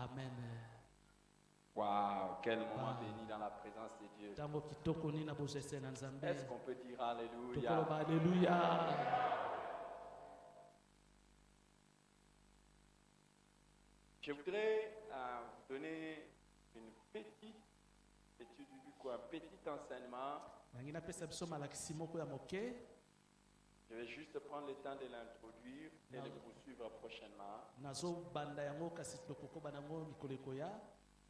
Amen. Waouh, quel moment béni dans la présence de Dieu. Est-ce qu'on peut dire Alléluia? Alléluia. Je voudrais vous donner une petite étude biblique, un petit enseignement. Je vais juste prendre le temps de l'introduire et de poursuivre prochainement.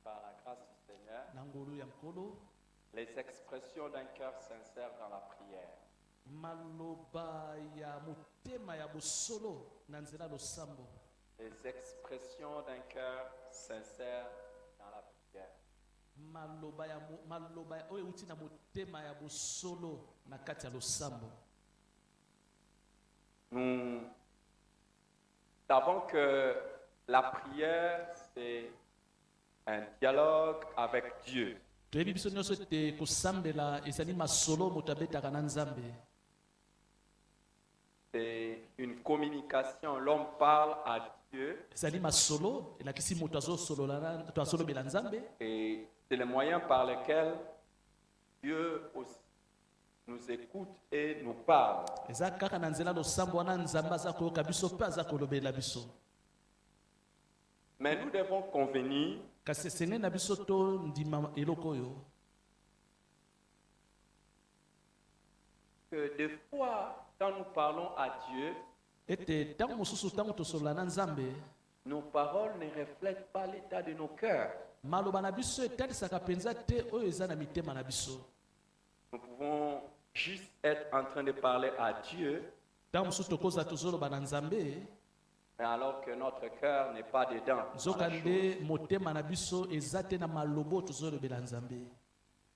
Par la grâce du Seigneur. Les expressions d'un cœur sincère dans la prière. Les expressions d'un cœur sincère dans la prière. Nous savons que la prière, c'est un dialogue avec Dieu. C'est une communication. L'homme parle à Dieu. Et c'est le moyen par lequel Dieu aussi nous écoute et nous parle. Mais nous devons convenir que des fois, quand nous parlons à Dieu, nos paroles ne reflètent pas l'état de nos cœurs. Nous pouvons juste être en train de parler à Dieu, mais alors que notre cœur n'est pas dedans.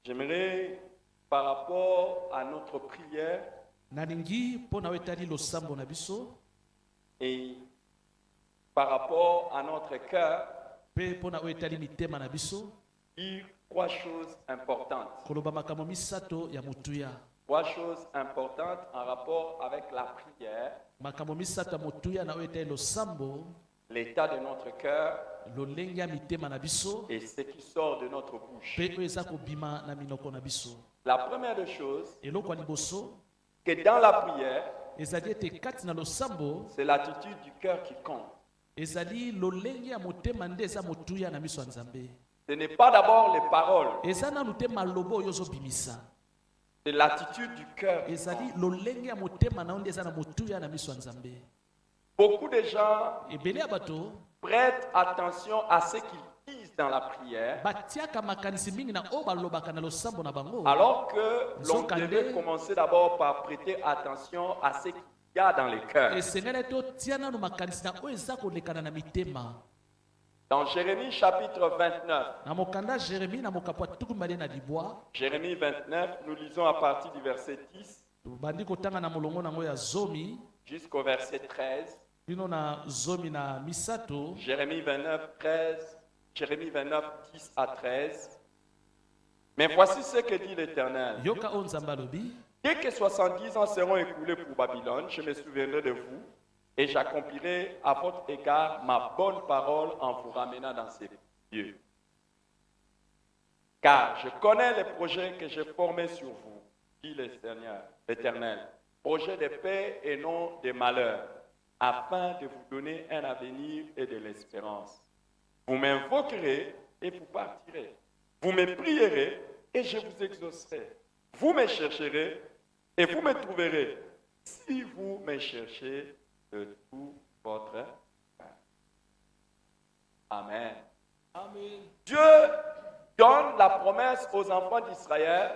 J'aimerais, par rapport à notre prière, et par rapport à notre cœur, dire trois choses importantes. Trois choses importantes en rapport avec la prière, l'état de notre cœur et ce qui sort de notre bouche. La première des choses, que dans la prière, c'est l'attitude du cœur qui compte. Ce n'est pas d'abord les paroles, c'est l'attitude du cœur. Beaucoup de gens prêtent attention à ce qu'ils disent dans la prière, alors que l'on devait commencer d'abord par prêter attention à ce qu'il y a dans les cœurs. Dans Jérémie chapitre 29, Jérémie 29, nous lisons à partir du verset 10 jusqu'au verset 13. Jérémie 29, 13, Jérémie 29, 10 à 13. Mais voici ce que dit l'Éternel. Dès que 70 ans seront écoulés pour Babylone, je me souviendrai de vous et j'accomplirai à votre égard ma bonne parole en vous ramenant dans ces lieux. Car je connais les projets que j'ai formés sur vous, dit le Seigneur, l'Éternel, projets de paix et non de malheur, afin de vous donner un avenir et de l'espérance. Vous m'invoquerez et vous partirez. Vous me prierez et je vous exaucerai. Vous me chercherez et vous me trouverez, si vous me cherchez de tout votre cœur. Amen. Amen. Dieu donne la promesse aux enfants d'Israël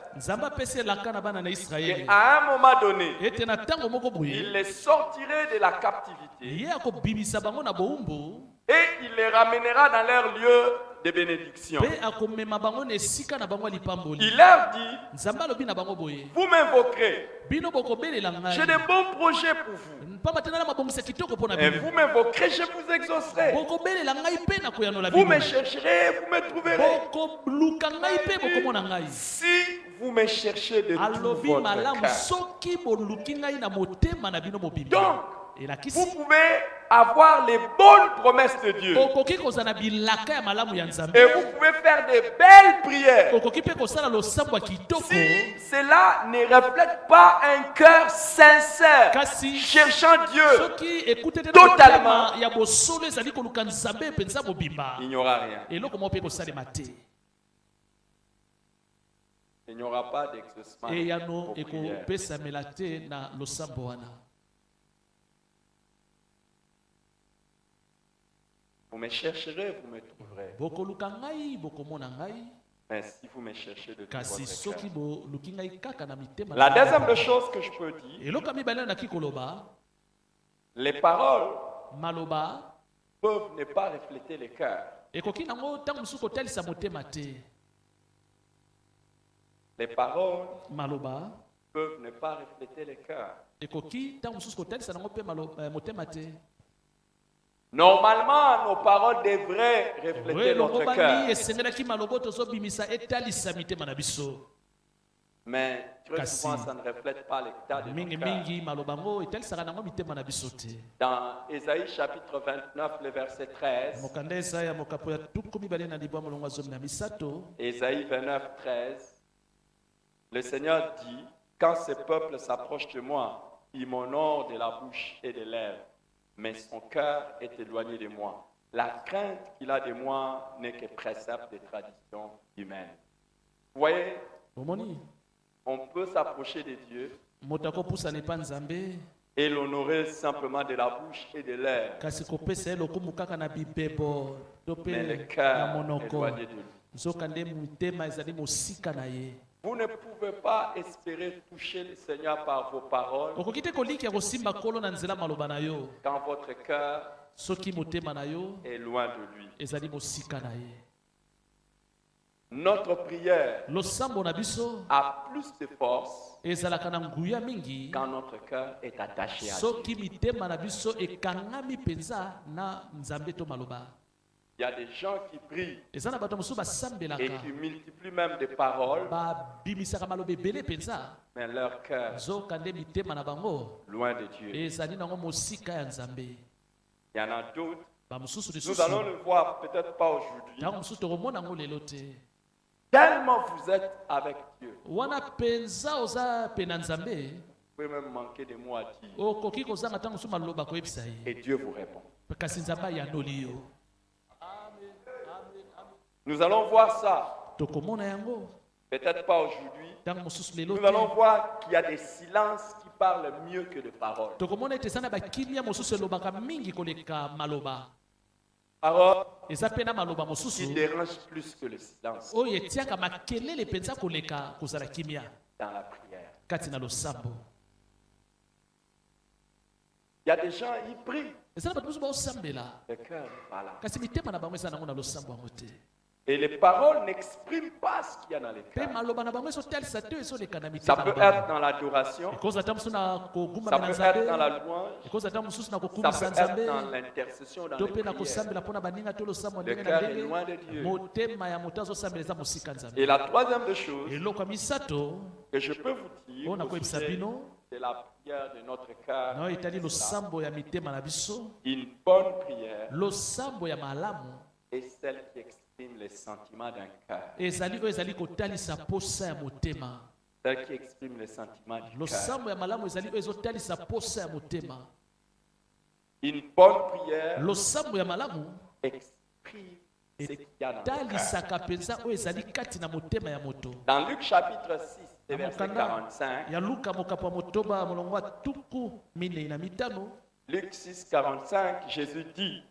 qu'à un moment donné, il les sortirait de la captivité et il les ramènera dans leur lieu de bénédiction. Il leur dit, vous m'invoquerez, j'ai de bons projets pour vous. Et vous m'invoquerez, je vous exaucerai. Vous me chercherez, vous me trouverez. Si vous me cherchez de tout votre cœur. Donc, vous pouvez avoir les bonnes promesses de Dieu. Et vous pouvez faire de belles prières. Si cela ne reflète pas un cœur sincère, cherchant Dieu totalement, il n'y aura rien. Il n'y aura pas d'exaucement aux prières. Vous me chercherez, vous me trouverez. Mais si vous me cherchez de tout votre cœur. La deuxième des choses que je peux dire, les paroles peuvent ne pas refléter le cœur. Les paroles peuvent ne pas refléter le cœur. Normalement, nos paroles devraient refléter notre cœur. Mais très souvent, ça ne reflète pas l'état de notre cœur. Dans Ésaïe chapitre 29, le verset 13, Ésaïe 29, 13, le Seigneur dit, quand ce peuple s'approche de moi, il m'honore de la bouche et des lèvres, mais son cœur est éloigné de moi. La crainte qu'il a de moi n'est que précepte des traditions humaines. Vous voyez, on peut s'approcher de Dieu et l'honorer simplement de la bouche et de lèvres, mais le cœur est éloigné de lui. Vous ne pouvez pas espérer toucher le Seigneur par vos paroles quand votre cœur est loin de lui. Notre prière a plus de force quand notre cœur est attaché à Dieu. Il y a des gens qui prient et qui multiplient même des paroles, mais leur cœur loin de Dieu. Il y en a d'autres, nous allons le voir peut-être pas aujourd'hui, tellement vous êtes avec Dieu. Vous pouvez même manquer de mots à dire. Et Dieu vous répond. Nous allons voir ça. Peut-être pas aujourd'hui. Nous allons voir qu'il y a des silences qui parlent mieux que des paroles. Paroles qui dérangent plus que le silence. Dans la prière. Il y a des gens, ils prient. Le cœur n'est pas là. Et les paroles n'expriment pas ce qu'il y a dans les cœurs. Ça peut être dans l'adoration, ça peut être dans la louange, ça peut être dans l'intercession, dans les prières. Le cœur est loin de Dieu. Et la troisième des choses que je peux vous dire, c'est la prière de notre cœur. Une bonne prière est celle qui exprime les sentiments d'un cœur. Celle qui exprime les sentiments du cœur. Une bonne prière exprime ce qu'il y a dans le cœur. Dans Luc chapitre 6, verset 45, Luc 6, 45, Jésus dit,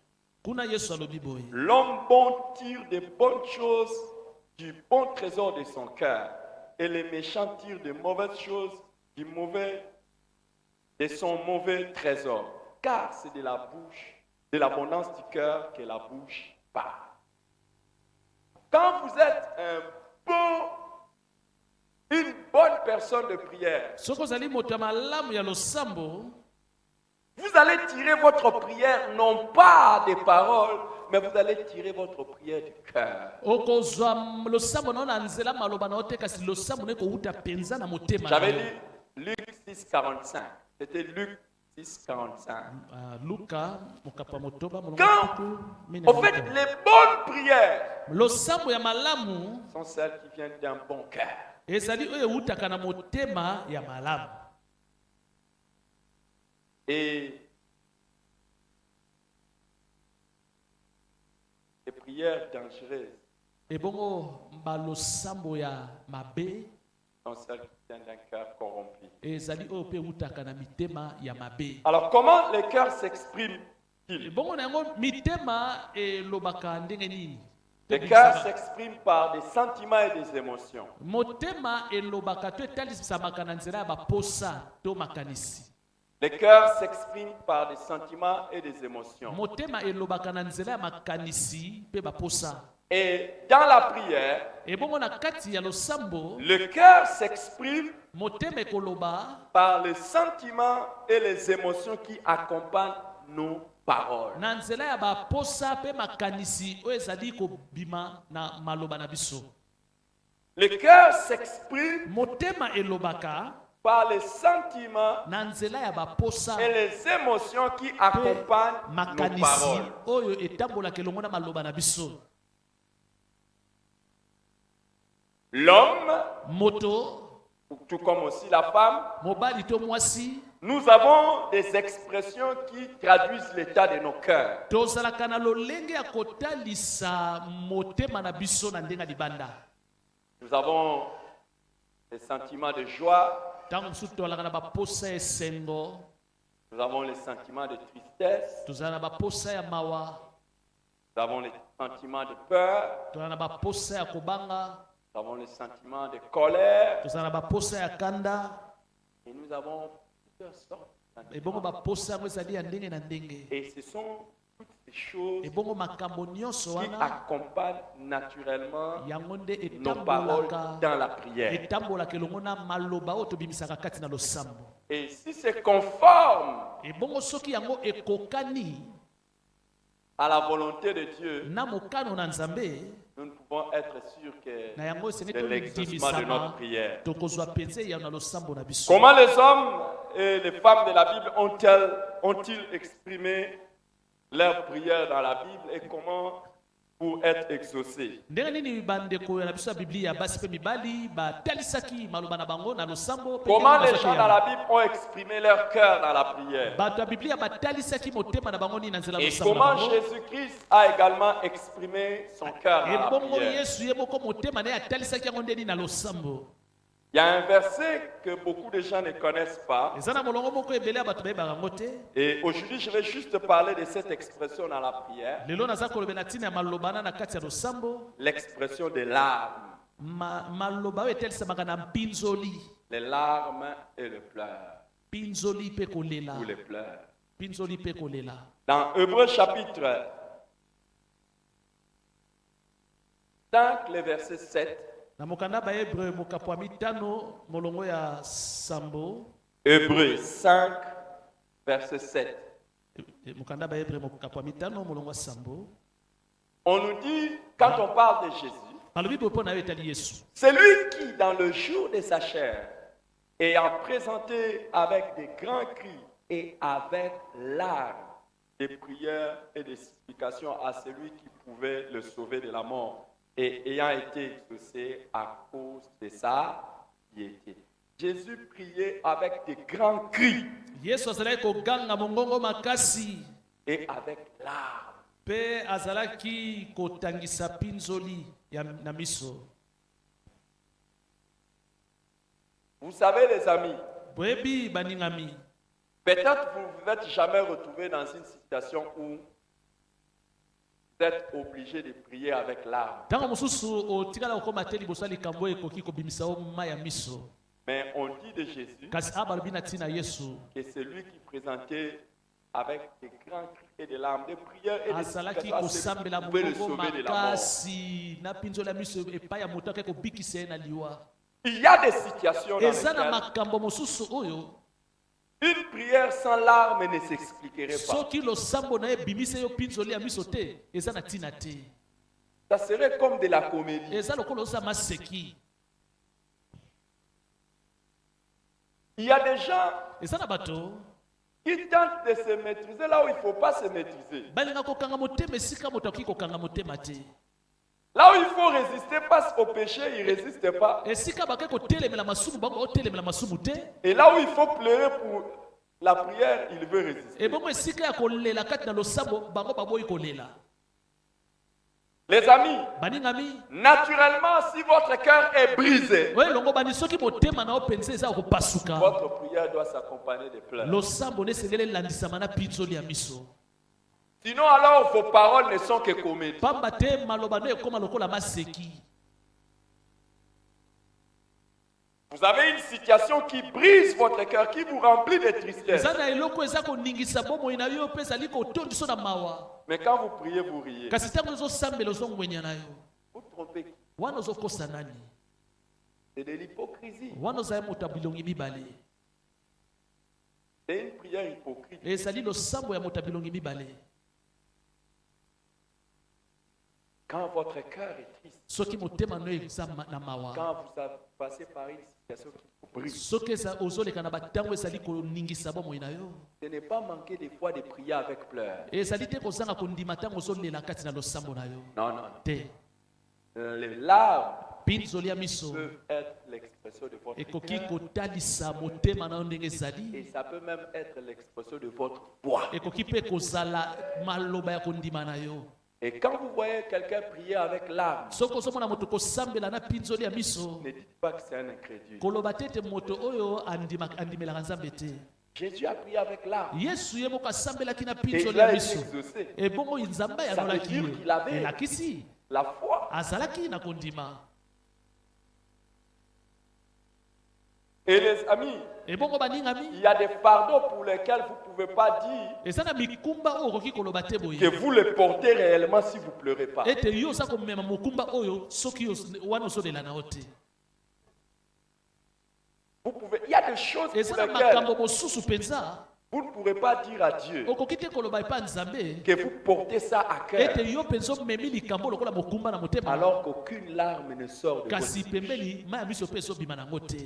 l'homme bon tire de bonnes choses du bon trésor de son cœur, et les méchants tirent de mauvaises choses de son mauvais trésor. Car c'est de la bouche, de l'abondance du cœur que la bouche parle. Quand vous êtes une bonne personne de prière, vous allez tirer votre prière non pas des paroles, mais vous allez tirer votre prière du cœur. J'avais lu Luc 6, 45. C'était Luc 6:45. Luka mokapa motoba Quand, molongo en fait, les bonnes prières losambo ya malamu sont celles qui viennent d'un bon cœur. ezali oyo eutaka na motema ya malamu. Et les prières dangereuses Ebongo balosambo ya mabe sont celles qui viennent d'un cœur corrompu. ezali oyo pe eutaka na mitema ya mabe. Alors, comment les cœurs s'expriment-ils? Ebongo na yango mitema elobaka ndenge nini? Les cœurs s'expriment par des sentiments et des émotions. Motema elobaka to etalisamaka na nzela ya baposa to makanisi. Les cœurs s'expriment par des sentiments et des émotions. Motema elobaka na nzela ya makanisi pe baposa. Et dans la prière, Ebongo na kati ya losambo le cœur s'exprime motema ekoloba par les sentiments et les émotions qui accompagnent nos paroles. na nzela ya baposa pe makanisi oyo ezali kobima na maloba na biso. Le cœur s'exprime Motema elobaka par les sentiments na nzela ya baposa et les émotions qui accompagnent nos makanisi paroles. oyo etambolaka elongo na maloba na biso. L'homme, Moto tout comme aussi la femme, mobali to mwasi nous avons des expressions qui traduisent l'état de nos cœurs. tozalaka na lolenge ya kotalisa motema na biso na ndenga libanda. Nous avons des sentiments de joie, Ntango mosusu tozalaka na baposa ya esengo, nous avons les sentiments de tristesse, tozala na baposa ya mawa, nous avons les sentiments de peur, tozala na baposa ya kobanga, nous avons les sentiments de colère, tozala na baposa ya kanda. et nous avons plusieurs sortes de Ebongo sentiments. baposa yango ezali ya ndenge na ndenge. Et ce sont toutes ces choses Ebongo makambo nyonso qui wana accompagnent naturellement yango nde nos paroles etambolaka dans la prière. etambolaka elongo na maloba oyo tobimisaka kati na losambo. Et si c'est conforme Ebongo soki yango ekokani à la volonté de Dieu, na mokano na Nzambe, nous ne pouvons être sûrs que na yango esengeli de l'exaucement de notre tolidimisama prière. tokozwa penze ya na losambo na biso. Comment les hommes et les femmes de la Bible ont-ils exprimé leur prière dans la Bible et comment pour être exaucés? Ndenge nini bandeko na biso ya Biblia basi pe mibali batalisaki maloba na bango na losambo pe Comment yango les bazwaki gens dans yango. la Bible ont exprimé leur cœur dans la prière? Bato ya Biblia batalisaki motema na bango nini na nzela ya Et losambo na comment bango. Jésus-Christ a également exprimé son cœur dans la Ebongo prière? Yesu ye moko motema na ye atalisaki yango nde nini na losambo. Il y a un verset que beaucoup de gens ne connaissent pas. Eza na molongo moko ebele ya bato bayebaka yango te. Et aujourd'hui, je vais juste parler de cette expression dans la prière, Lelo naza kolobela ntina ya maloba wana na kati ya losambo. l'expression des larmes, Maloba oyo etalisamaka na mpinzoli. les larmes et le pleur, Mpinzoli pe kolela. ou les pleurs. Mpinzoli pe kolela. Dans Hébreux chapitre 5, le verset 7, Na mokanda ba Hébreu mokapwa mitano molongo ya sambo. Hébreux 5, verset 7, Mokanda ba Hébreu mokapwa mitano molongo ya sambo. on nous dit, quand on parle de Jésus, Balobi popo na yo etali Yesu. c'est lui qui, dans le jour de sa chair, ayant présenté avec des grands cris et avec larmes, des prières et des supplications à celui qui pouvait le sauver de la mort, et ayant été exaucé à cause de sa piété. Jésus priait avec des grands cris Yesu azalaki koganga mongongo makasi et avec larmes. pe azalaki kotangisa pinzoli ya na miso. Vous savez, les amis, Boyebi baningami. peut-être vous ne vous êtes jamais retrouvé dans une situation où vous êtes obligé de prier avec larmes. Ntango mosusu otikala kokoma te liboso ya likambo oyo ekoki kobimisa yo mai ya miso. Mais on dit de Jésus Kasi abalobi na ntina Yesu que c'est lui qui présentait avec des grands cris et des larmes, des prières et des azalaki supplications à celui kosambela qui pouvait le mongongo sauver de la mort. makasi na pinzoli ya miso epai ya moto akei kobikisa ye na liwa. Il y a des situations dans Eza na lesquelles makambo mosusu oyo une prière sans larmes ne s'expliquerait pas. soki losambo na ye ebimisa yo pinzoli ya miso te eza na ntina te. Ça serait comme de la comédie. Eza lokola oza maseki. Il y a des gens Eza na bato Ils tentent de se maîtriser là où il ne faut pas se maîtriser. balinga kokanga motema esika moto akoki kokanga motema te. Là où il faut résister face au péché, ils ne résistent pas. Esika bake kotelemela masumu bango otelemela masumu te. Et là où il faut pleurer pour la prière, il veut résister. Ebongo esika ya kolela kati na losambo bango baboyi kolela. Les amis, Baningami, naturellement, si votre cœur est brisé, we longo bani soki motema na opense eza kopasuka. votre prière doit s'accompagner de pleurs. Losambo nesengele landisama na pinzoli ya miso. Sinon, alors, vos paroles ne sont que comédies. Pamba te maloba no ekoma lokola maseki. Vous avez une situation qui brise votre cœur, qui vous remplit de tristesse. Zana eloko eza koningisa bomoi na yo pe ezali kotondiso na mawa. Mais quand vous priez, vous riez. Kasi ntango ozosambela ozongwenya na yo. Vous trompez qui? Wana ozokosa nani? C'est de l'hypocrisie. Wana ozali moto ya bilongi mibale. C'est une prière hypocrite. Ezali losambo ya moto ya bilongi mibale. Quand votre cœur est triste, Soki motema no eza na mawa. quand vous passez par une situation qui vous brise, Soki ozoleka na batango ezali koningisa bomoi na yo. ce n'est pas manquer des fois de prier avec pleurs. Ezali te kozanga kondima ntango ozolela kati na losambo na yo. Non, non, non. Te. Les larmes Pinzoli ya miso peuvent être l'expression de votre ekoki cœur. kotalisa motema na yo ndenge ezali. Et ça peut même être l'expression de votre foi. Ekoki pe kozala maloba ya kondima na yo. Et quand vous voyez quelqu'un prier avec larmes, Soko ozomona moto kosambela na pinzoli ya miso. ne dites pas que c'est un incrédule. Koloba te ete moto oyo andimelaka nzambe te. Jésus a prié avec larmes. Yesu ye moko asambelaki na Et pinzoli il ya a été miso. exaucé. Ebongo nzambe ayanolaki Ça veut dire qu'il avait- ye. Elakisi La foi. azalaki na kondima. Et les amis, Ebongo il baningami y a des fardeaux pour lesquels vous ne pouvez pas dire eza na mikumba oyo okoki koloba te que boye. vous les portez réellement si vous ne pleurez pas. Ete yo oza komema mokumba oyo soki wana ozolela na yo te. Vous pouvez, il y a des choses pour Eza na lesquelles makambo mosusu mpenza vous ne pourrez pas dire à Dieu okoki te koloba epa nzambe que vous portez ça à cœur, ete yo mpenza omemi likambo lokola mokumba na motema alors qu'aucune larme ne sort de kasi votre bouche. pembeni mai ya miso mpe ezobima nango te.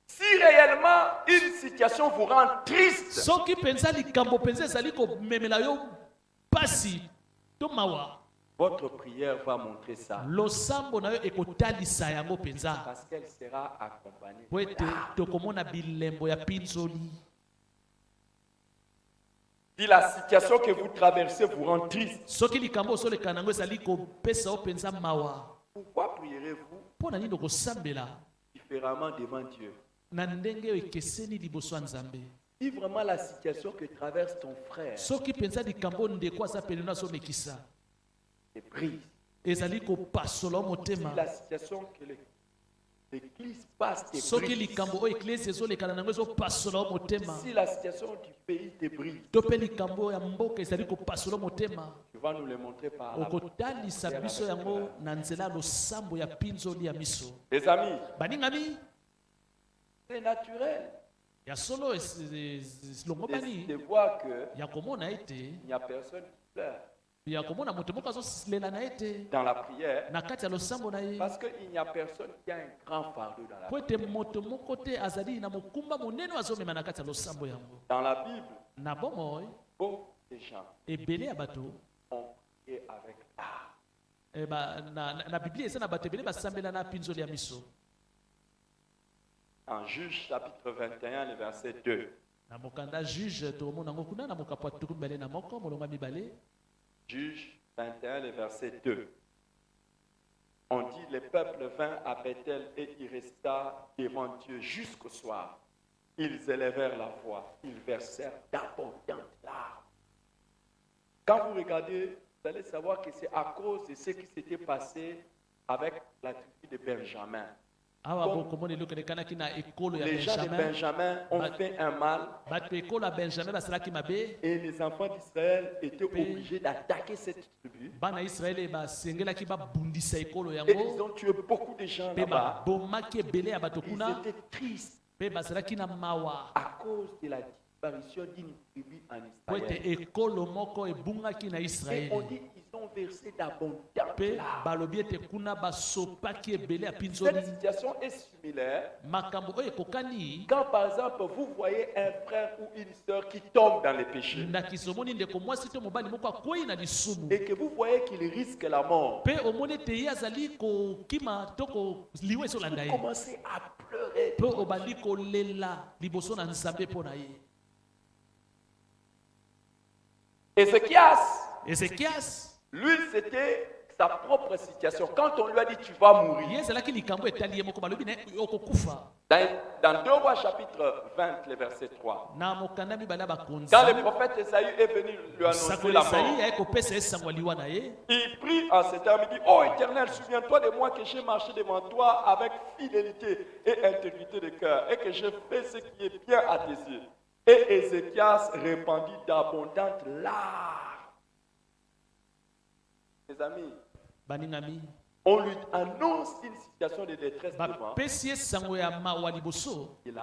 Si réellement une situation vous rend triste, Soki mpenza likambo mpenza ezali komemela yo pasi to mawa, votre prière va montrer ça. losambo na yo ekotalisa yango mpenza Parce qu'elle sera accompagnée. po ete tokomona bilembo ya pinzoli. Si la situation que vous traversez vous rend triste, Soki likambo ozoleka nango ezali kopesa yo mpenza mawa, pourquoi prierez-vous mpo na nini okosambela différemment devant Dieu? na ndenge oyo ekeseni liboso ya nzambe? Si vraiment la situation que traverse ton frère Soki mpenza likambo ndeko aza pene na azomekisa te brise, ezali kopasola yo si motema, la situation que l'Église passe te soki brise, likambo oyo eklesi ezolekana nango ezopasola yo motema, si la situation du pays te brise, to mpe likambo ya mboka ezali kopasola yo motema, tu vas nous le montrer par la okotalisa biso yango na nzela ya losambo ya pinzoli ya miso. Les amis, Baningami c'est naturel ya solo longobani de voir qu'il ya komona ete n'y a personne qui pleure ya komona moto moko azolela na ete dans la prière na kati ya losambo na ye parce qu'il n'y a personne qui a un grand fardeau dans la po prière. ete moto moko te azali na mokumba monene oyo azomema na kati ya losambo yango. Dans la Bible, Na bomoi beaucoup de gens ebele ya bato ont prié avec art. na biblia eza na bato ebele basambela na pinzoli ya miso. En Juge chapitre 21, le verset 2. Na mokanda juge tokomona yango kuna na mokapo ya tuku mibale na moko molongo ya mibale. Juge 21, le verset 2. On dit, le peuple vint à Bethel et il resta devant Dieu jusqu'au soir. Ils élevèrent la voix, ils versèrent d'abondantes larmes. Quand vous regardez, vous allez savoir que c'est à cause de ce qui s'était passé avec la tribu de Benjamin. Awa bokomona eloko elekanaki na ekolo ya Les gens de Benjamin. Benjamin ont fait un mal Bato ekolo ya Benjamin basalaki mabe. et les enfants d'Israël étaient obligés d'attaquer cette tribu. Bana Israele basengelaki babundisa ekolo Et ils yango. ont tué beaucoup de gens Pe là-bas. babomaki ebele ya bato Ils kuna. étaient tristes Pe bazalaki na mawa à cause de la disparition d'une tribu en po ete Israël. ekolo moko ebungaki na Et on Israele. dit qu'ils ont versé d'abondantes pe larmes. balobi ete kuna basopaki ebele ya pinzoli. Cette situation est similaire Makambo oyo ekokani quand par exemple vous voyez un frère ou une sœur qui tombe dans les péchés ndakisi omoni ndeko mwasi to mobali moko akwei na lisumu et que vous voyez qu'il risque la mort. pe omoni ete ye azali kokima to koliwa ezolanda Vous ye commencez à pleurer. pe obandi kolela liboso na nzambe mpo na ye. Ézéchias, lui, c'était sa propre situation. Quand on lui a dit tu vas mourir, ye ezalaki likambo etali ye moko balobi na ye okokufa. dans 2 Rois chapitre 20, le verset 3, Na mokanda mibale ya bakonzi quand le prophète Esaïe est venu lui annoncer sakoli la ezali mort, aye kopesa ye sango ya liwa na ye il prie en ces termes, il dit, ô Éternel, souviens-toi de moi que j'ai marché devant toi avec fidélité et intégrité de cœur et que j'ai fait ce qui est bien à tes yeux. Et Ézéchias répandit d'abondantes larmes. Mes amis, baningami on lui annonce une situation de détresse devant. bapesi ye sango ya mawa liboso Il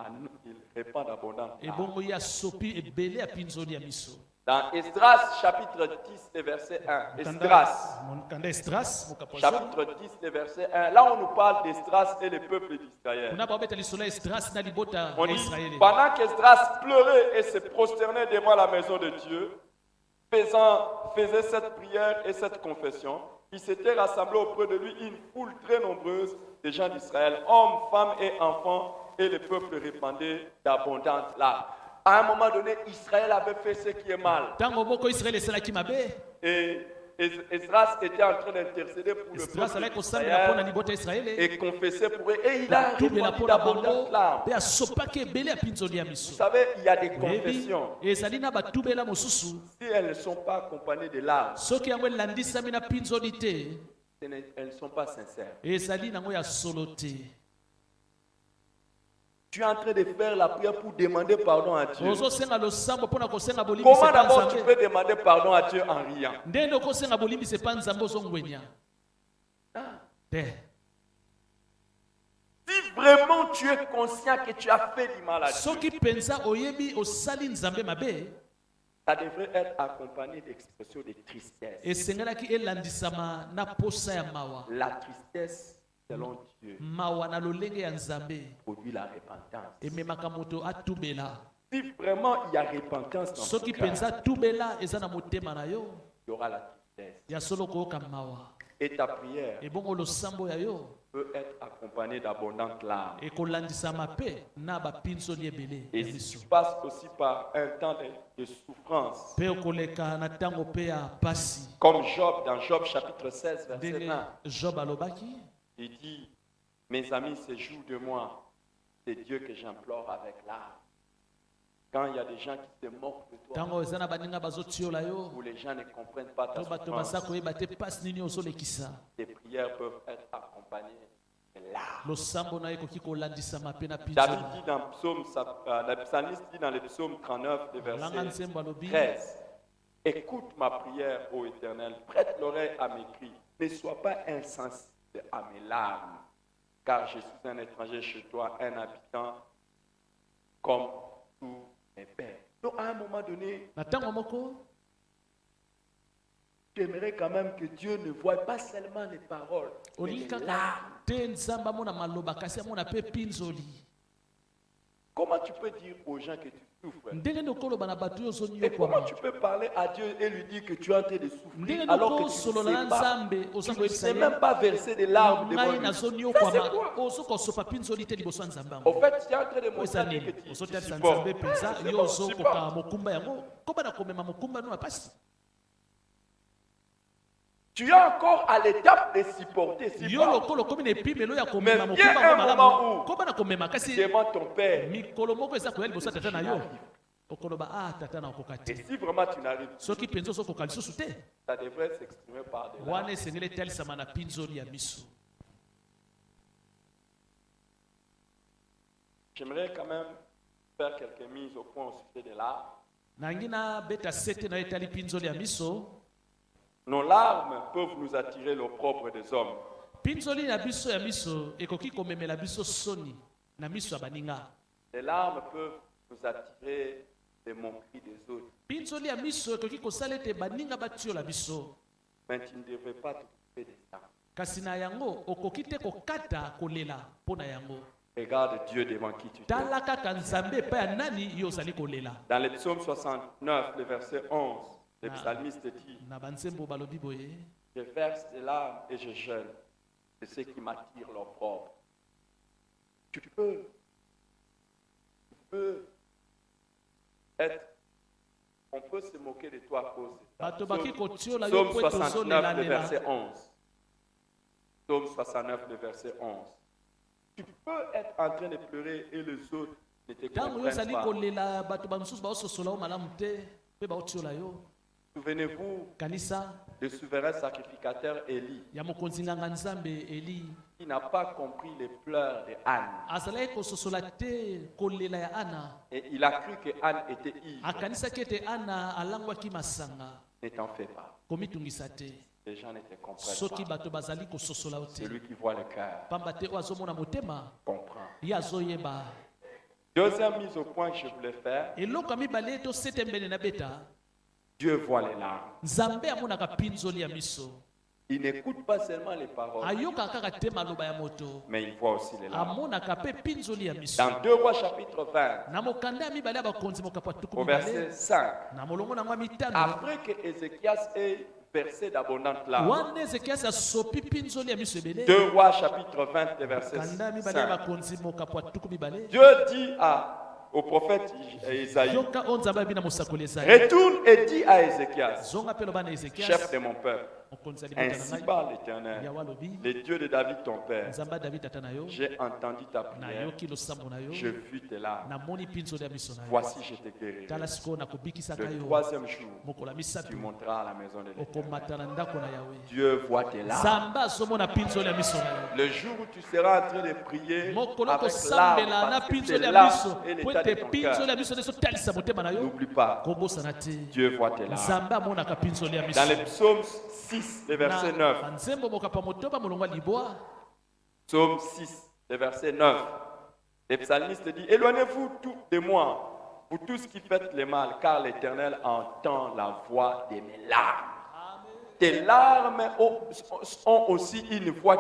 répand d'abondantes larmes. ebongo ye asopi ebele ya pinzoli ya miso. Dans Esdras chapitre 10, le verset 1. Esdras mokanda Esdras mokapo chapitre 10, le verset 1. Là, on nous parle d'Esdras et le peuple d'Israël. kuna babeta lisolo ya Esdras na libota On ya dit, Israeli. pendant qu'Esdras pleurait et se prosternait devant la maison de Dieu, faisait cette prière et cette confession, il s'était rassemblé auprès de lui une foule très nombreuse de gens d'Israël, hommes, femmes et enfants, et le peuple répandait d'abondantes larmes. À un moment donné, Israël avait fait ce qui est mal. Tango moko Israeli esalaki mabe Et Esdras était en train d'intercéder pour le Esdras peuple alaki kosambela mpo na d'Israël libota ya Israeli et confessait pour eux. Et il a tubela répandu mpo na d'abondantes bango larmes. mpe asopaki ebele ya pinzoli ya Vous miso. savez, il y a des Oyebi, confessions. ezali na batubela mosusu Si elles ne sont pas accompagnées de larmes, soki yango elandisami na pinzoli te elles ne sont pas sincères. ezali nango ya solo te. Tu es en train de faire la prière pour demander pardon à Dieu. ozosenga losambo mpo na kosenga bolimbisi Comment epa d'abord tu nzambe peux demander pardon à Dieu en riant? ndenge okosenga bolimbisi epa nzambe ozongwenya te. Si vraiment tu es conscient que tu as fait du mal à Dieu, soki mpenza oyebi osali nzambe mabe ça devrait être accompagné d'expressions de tristesse. esengelaki elandisama na posa ya mawa. La tristesse, selon Dieu, mawa na lolenge ya nzambe produit la repentance. ememaka moto atubela. Si vraiment il y a repentance dans ton soki cœur, mpenza tubela eza na motema na yo il y aura la tristesse. ya solo koyoka mawa Et ta prière ebongo losambo ya yo peut être accompagnée d'abondantes larmes. ekolandisama mpe na bapinzoli ebele Et ya si miso tu passes aussi par un temps de souffrance, mpe okoleka na ntango mpe ya pasi comme Job, dans Job chapitre 16, verset ndenge 1, job alobaki il dit, mes amis se jouent de moi, c'est Dieu que j'implore avec larmes. Quand il y a des gens qui se moquent de toi, ntango eza na baninga bazotiola yo où les gens ne comprennent pas ta to bato baza souffrance, koyeba te pasi nini ozolekisa tes prières peuvent être accompagnées de larmes. losambo na ye ekoki kolandisama mpe na David pinzoli. dit dans Psaume, la psalmiste dit dans le psaume 39, le langa verset nzembo alobi 13, écoute ma prière, ô Éternel, prête l'oreille à mes cris, ne sois pas insensible à mes larmes, car je suis un étranger chez toi, un habitant comme tous mes pères. Donc à un moment donné, na ntango moko tu aimerais quand même que Dieu ne voie pas seulement les paroles, mais olingi les kaka larmes. te nzambe amona maloba kasi amona mpe pinzoli. Comment tu peux dire aux gens que tu souffres? ndenge nde okoloba na bato oyo Et comment ozonyokwama tu peux parler à Dieu et lui dire que tu es en train de souffrir ndenge nde alors que tu okosolola na ne sais pas, nzambe oza tu ne sais koyebisa même ye pas verser des larmes devant ngai lui. Ça, c'est nazonyokwama quoi? ozokosopa pinzoli te liboso ya nzambe Au yango fait, tu es en train de eza montrer nini que tu ozotalisa supportes. nzambe mpenza C'est yo bon, ozokoka supporte. mokumba yango kobana komema mokumba no ya pasi. Tu es encore à l'étape de supporter. yo lokolo okomi na epimelo ya komema Mais viens mokumba un yango moment malamu où- kobana komema kasi devant ton père. mikolo moko eza koya liboso ya tata na yo okoloba tata na okoka Et te si vraiment tu n'arrives pas, soki mpenza ozokoka lisusu te ça devrait s'exprimer par des larmes. wana esengeli etalisama na pinzoli ya miso. J'aimerais quand même faire quelques mises au point au sujet des larmes. nangi na beta sete na yo etali pinzoli ya miso. Nos larmes peuvent nous attirer l'opprobre des hommes. pinzoli na biso ya miso ekoki komemela biso soni na miso ya baninga. Les larmes peuvent nous attirer les moqueries des autres. pinzoli ya miso ekoki kosala ete baninga batiola biso. Mais tu ne devrais pas te pleurer des sang. kasi na yango okoki te kokata kolela mpo na yango. Regarde Dieu devant qui tu tala t'es. kaka nzambe epai ya nani yo ozali kolela. Dans le psaume 69, le verset 11, le psalmiste dit, na banzembo balobi boye, je verse des larmes et je jeûne de ceux qui m'attirent l'opprobre. Tu peux être, on peut se moquer de toi à cause de ça. bato baki kotiola yo Psaume po 69, tozolela le lela. verset 11. Psaume 69, le verset 11. Tu peux être en train de pleurer et les autres ne te ntango yo comprennent ozali pas. kolela bato bamosusu baososola yo malamu te mpe baotiola yo. Souvenez-vous kanisa du souverain sacrificateur Élie, ya mokonzi nganga nzambe Eli qui n'a pas compris les pleurs de Anne. azalaki kososola te kolela ya Ana. Et il a cru que Anne était ivre. akanisaki ete Ana alangwaki masanga. Ne t'en fais pas. komitungisa te Les gens ne te comprennent soki pas. bato bazali kososola yo te Celui qui voit le cœur pamba te oyo azomona motema comprend. ye azoyeba. Deuxième mise au point que je voulais faire, eloko ya mibale tosete mbene na beta, Dieu voit les larmes. nzambe amonaka mpinzoli ya miso. Il n'écoute pas seulement les paroles, ayokaka kaka te maloba ya moto, mais il voit aussi les larmes. amonaka mpe mpinzoli ya miso. Dans 2 Rois chapitre 20, na mokanda ya mibale ya bakonzi mokapo ya tuku au verset mibale 5, na molongo na ngwa mitano, après que Ézéchias ait versé d'abondantes larmes, wana ezekiasi asopi mpinzoli ya miso ebele. 2 Rois chapitre 20, le verset kanda ya mibale ya 5, bakonzi mokapo ya tuku mibale, Dieu dit au prophète Isaïe, yoka oyo nzambe abi na mosakoli Ezayi, retourne et dis à Ézéchias, zonga mpe loba na chef ezekiasi de mon peuple, mokonzi ya libota na ainsi ngai, parle l'Éternel, yawe alobi, le Dieu de David ton père, nzambe ya David tata na yo, j'ai entendu ta prière, nayoki losambo na yo, je vis tes larmes, namoni mpinzoli ya miso na yo. voici je te guérirai. tala sikoyo nakobikisaka Le yo, troisième jour, mokolo ya tu misato monteras à la maison de l'Éternel. okomata na ndako na yawe. Dieu voit tes larmes. nzambe azomona mpinzoli ya miso na yo. Le jour où tu seras en train de prier mokolo avec kosambela larmes, na parce que mpinzoli tes ya larmes miso et po l'état de ete ton mpinzoli cœur. ya miso nde ezotalisa motema na yo, N'oublie pas, kobosana te. Dieu voit tes larmes. nzambe amonaka mpinzoli ya miso. Dans le psaume 6, le verset 9, na nzembo mokapa motoba molongo ya libwa, psaume 6, le verset 9, le psalmiste dit, éloignez-vous tout de moi, vous tous qui faites le mal, car l'Éternel entend la voix de mes larmes. Tes larmes ont aussi une voix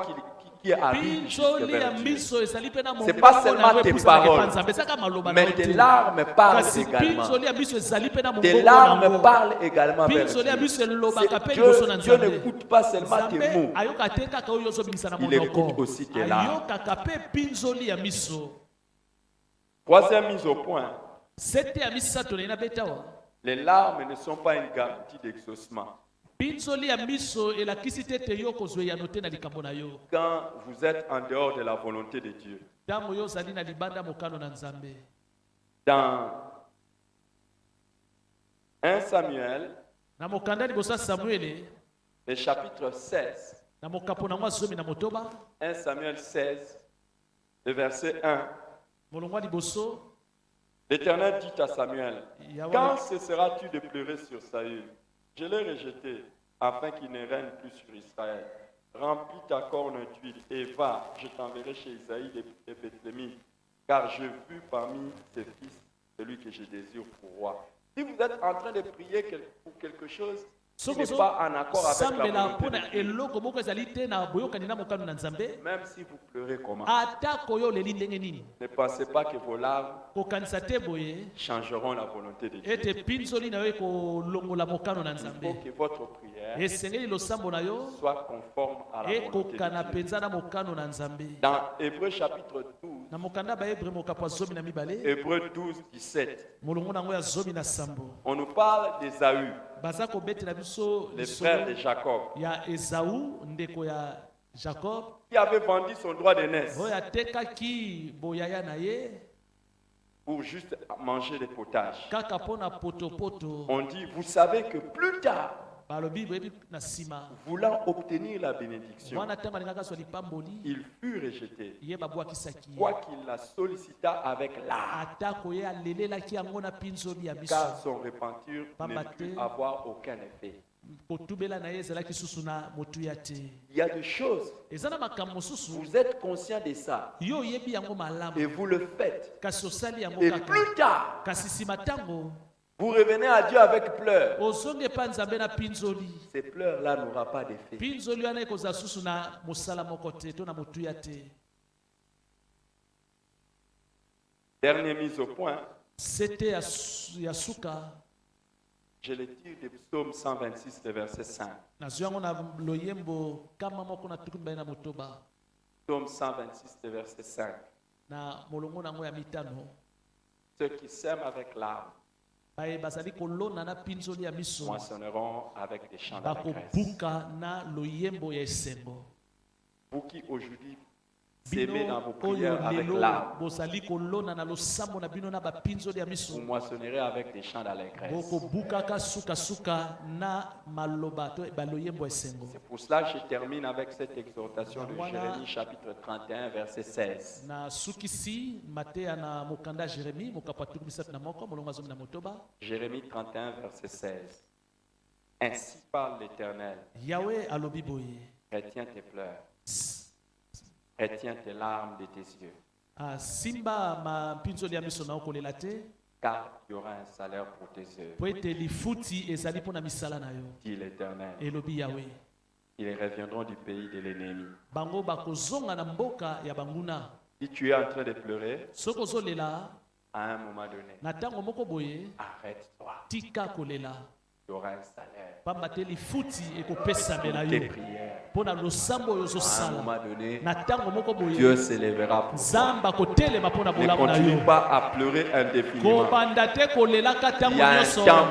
qui arrive jusque mpinzoli ya vers Dieu. miso ezali mpe na C'est pas mongongo seulement na yo tes epusanaka paroles, epa nzambe, ezaka maloba na mais yo tes te. larmes parlent kasi également. mpinzoli ya miso ezali mpe na Tes mongongo larmes nango. parlent également vers mpinzoli ya Dieu. miso elobaka mpe Dieu, liboso na Dieu nzambe. n'écoute pas seulement tes nzambe mots. ayoka te kaka oyo ozobimisa na Il monoko, écoute aussi tes larmes. ayokaka mpe mpinzoli ya miso. Troisième mise au point, sete ya misato na ye na betawa, les larmes ne sont pas une garantie d'exaucement. mpinzoli ya miso elakisi te ete yo kozwa eyano te na likambo na yo, Quand vous êtes en dehors de la volonté de Dieu. ntango yo ozali na libanda mokano na nzambe. Dans 1 Samuel, na mokanda liboso ya samuele le chapitre 16, na mokapo na ngwa zomi na motoba 1 Samuel 16, le verset 1, molongo ya liboso, l'Éternel dit à Samuel, Yahweh- quand cesseras-tu de pleurer sur Saül? Je l'ai rejeté, afin qu'il ne règne plus sur Israël. Remplis ta corne d'huile et va, je t'enverrai chez Isaïe de Bethléem, car j'ai vu parmi ses fils celui que je désire pour roi. Si vous êtes en train de prier pour quelque chose qui soko n'est pas en accord avec la sambela volonté mpona de Dieu, eloko moko ezali te na boyokani na mokano na nzambe, même si vous pleurez comment, atako yo oleli ndenge nini, ne pensez pas que vos larmes kokanisa te boye changeront la volonté de Dieu. ete mpinzoli na yo ekolongola mokano na Il faut nzambe. que votre prière esengeli losambo na yo soit conforme à la volonté ekokana de Dieu. mpenza na mokano na nzambe. Dans Hébreux chapitre 12, na mokanda bahebre mokapo ya zomi na mibale Hébreux 12, 17, molongo nango ya zomi na sambo, on nous parle d'Ésaü, baza kobetela biso le frère de lisolo Jacob, ya Esau ndeko ya Jacob, qui avait vendu son droit d'aînesse oyo atekaki boyaya na ye pour juste manger des potages. kaka mpo na potopoto. On dit, vous savez que plus tard, balobi boyebi na nsima voulant obtenir la bénédiction, mwana ntango alingaka azwa lipamboli il fut rejeté, ye babwakisaki ye, quoiqu'il la sollicita avec l'art, atako ye alelelaki yango na mpinzoli ya miso, car son repentir ne Pamba put te. avoir aucun effet. kotubela na ye ezalaki susu na motuya te. Il y a des choses, eza na makambo mosusu vous êtes conscient de ça, yo oyebi yango et malamu vous le faites. kasi osali yango Et kaka, plus tard, kasi nsima ntango Vous revenez à Dieu avec pleurs. ozongi epai nzambe na pinzoli. Ces pleurs-là n'auront pas d'effet. Pinzoli wana ekozala susu na mosala moko te to na motuya te. Dernière mise au point, C'était ya suka. je le tire du psaume 126, le verset 5. Nazwi yango na loyembo kama moko na tuku mibale na motoba. Psaume 126, le verset 5. Na molongo nango ya mitano. Ceux qui sèment avec larmes Baye bazali kolona na pinzoli ya miso. moissonneront avec des chants d'allégresse. Bakobuka na loyembo ya esengo. Vous qui aujourd'hui s'aimez dans vos Oyo prières avec lelo larmes, bozali kolona na losambo na bino na bapinzoli ya vous miso. moissonnerez avec des chants d'allégresse. Bokobukaka suka na maloba to baloyembo ya esengo. C'est pour cela que je termine avec cette exhortation de Voilà. Jérémie chapitre 31 verset 16. Na sukisi mateya na mokanda Jérémie mokapatu misatu na moko molongo azomi na motoba. Jérémie 31 verset 16. Ainsi parle l'Éternel, Yahweh alobi boye. retiens tes pleurs, retiens tes larmes de tes yeux, Simba mapinzoli ya miso na okolela te. car il y aura un salaire pour tes œuvres, Po ete lifuti ezali mpona misala na yo. dit l'Éternel. Elobi Yahweh. Ils reviendront du pays de l'ennemi. Bango bakozonga na mboka ya banguna. Si tu es en train de pleurer, Soko zolela à un moment donné, na ntango moko boye arrête-toi. tika kolela. Il y aura un salaire Pamba te lifuti ekopesamela pour tes yo. prières. Mpona losambo oyo À un ozosala. moment donné, Na ntango moko boye Dieu s'élèvera pour toi. Nzamba kotelema mpona Ne bolamu na continue yo. pas à pleurer indéfiniment. Kobanda te kolelaka Il ntango y a un nyonso. temps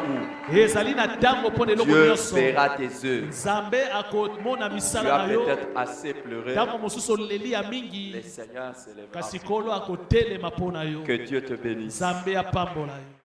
où Ezali na ntango mpona eloko Dieu nyonso. verra tes œuvres. Nzambe akomona Tu misala as na yo. peut-être assez pleuré. Ntango mosusu oleli ya Le mingi Seigneur s'élèvera. kasi kolo akotelema mpona yo. Que Dieu te bénisse. Nzambe apambola yo.